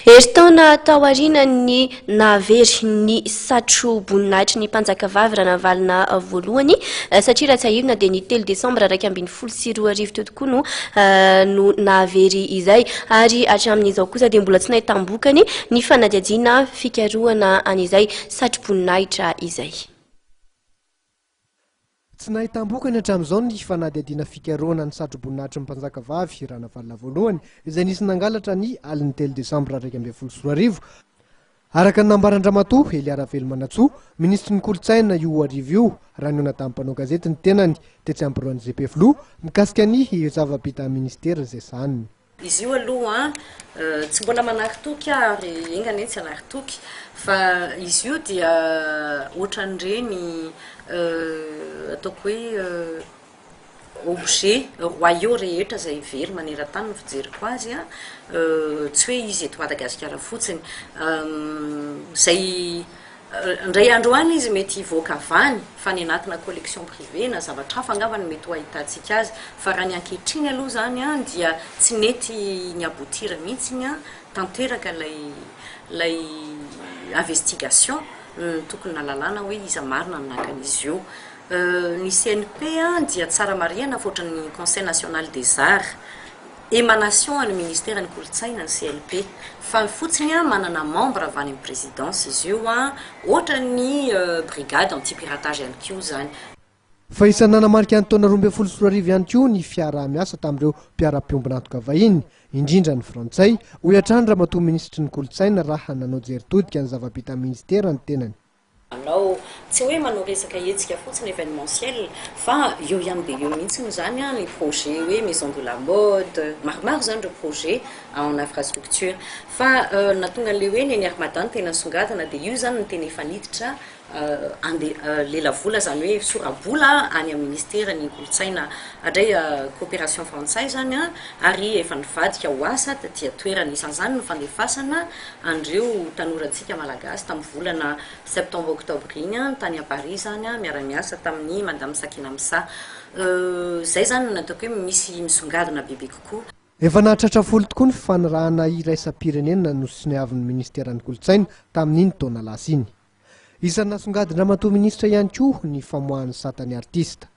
Eritaona tao aorianany navery ny satroboninahitry ny mpanjakavavy raha navalina voalohany satria raha tsy ahirina dia ny 3 desambra 2024 teo tokoa no navery izay ary hatramin'izao kosa dia mbola tsy nahitambokany ny fanadihadiana fikarohana an'izay satroboninahitra izay. Tsy nahitambokany hatramin'izao ny fanadihadiana fikarohana ny satroboninahitry ny mpanjakavavy raha navalina voalohany izay nisy nangalatra ny aliny 3 desambra 2024. Araka ny nambarandramatoa Eliara Velomanatsoa, ministry ny kolotsaina io arivo io raha niona tamin'ny mpanao gazety ny tenany tetsy ampiroan'ny ZP-Flo mikasika ny zava-bita ministera izay saniny. Izy io aloha tsy mbola manaritoky ary engany tsy anaritoky fa izy io dia ohatran'ireny ataoko hoe objet royaux rehetra izay very maneran-tany no fijeriko azy tsy hoe izy eto Madagasikara fotsiny izay ndray andro any izy mety hivoaka avany fa ny anatina collection privée na zavatra hafa angamba no mety ho ahitantsika azy fa raha ny ankehitriny aloha zany dia tsy nety ny abotira mihitsy tanteraka lay investigation tokony nalalana hoe iza marina nakan'izy io. Ny CNP dia tsara marihana fotrany Conseil national des arts émanation ny ministère ny kolotsaina ny CNP fa fotsiny manana membre avy any amin'ny présidence izy io ohatra ny brigade anti-piratage ihany koa zany. Fa isan'ny nanamarika ny taona 2024 ihany koa ny fiarah-miasa tamin'ireo mpiara-piombina antoka vahiny indrindra ny frantsay ho iatrany ramatoa ministry ny kolotsaina raha nanao jeritodika ny zava-bita ministera ny tenany. Anao tsy hoe manao resaka hetsika fotsiny événementiel fa eo ihany be eo mihitsy zany ny projet hoe maison de la mode maromaro zany ireo projet en infrastructure fa natonga le hoe ny Armadany tena songadina dia io zany no tena efa niditra lela vola zany hoe sorabola any amin'ny ministera ny kolotsaina andray coopération française zany ary efa nivadika ho asa dia toerana isan'izany no fandefasana andreo tanorantsika malagasy tamin'ny volana septembre octobre iny tany à Paris zany miara-miasa tamin'ny madame Sakina Msa zay zany nataoko hoe misy misongadina bebe kokoa. Efa nahatratra folo tokoa ny fanirahana iraisam-pirenena no siniavin'ny ministera ny kolotsaina tamin'iny taona lasa iny. Isan'ny nasongadin-dramatoa ministra ihany koa ny famoahan'ny satany artista.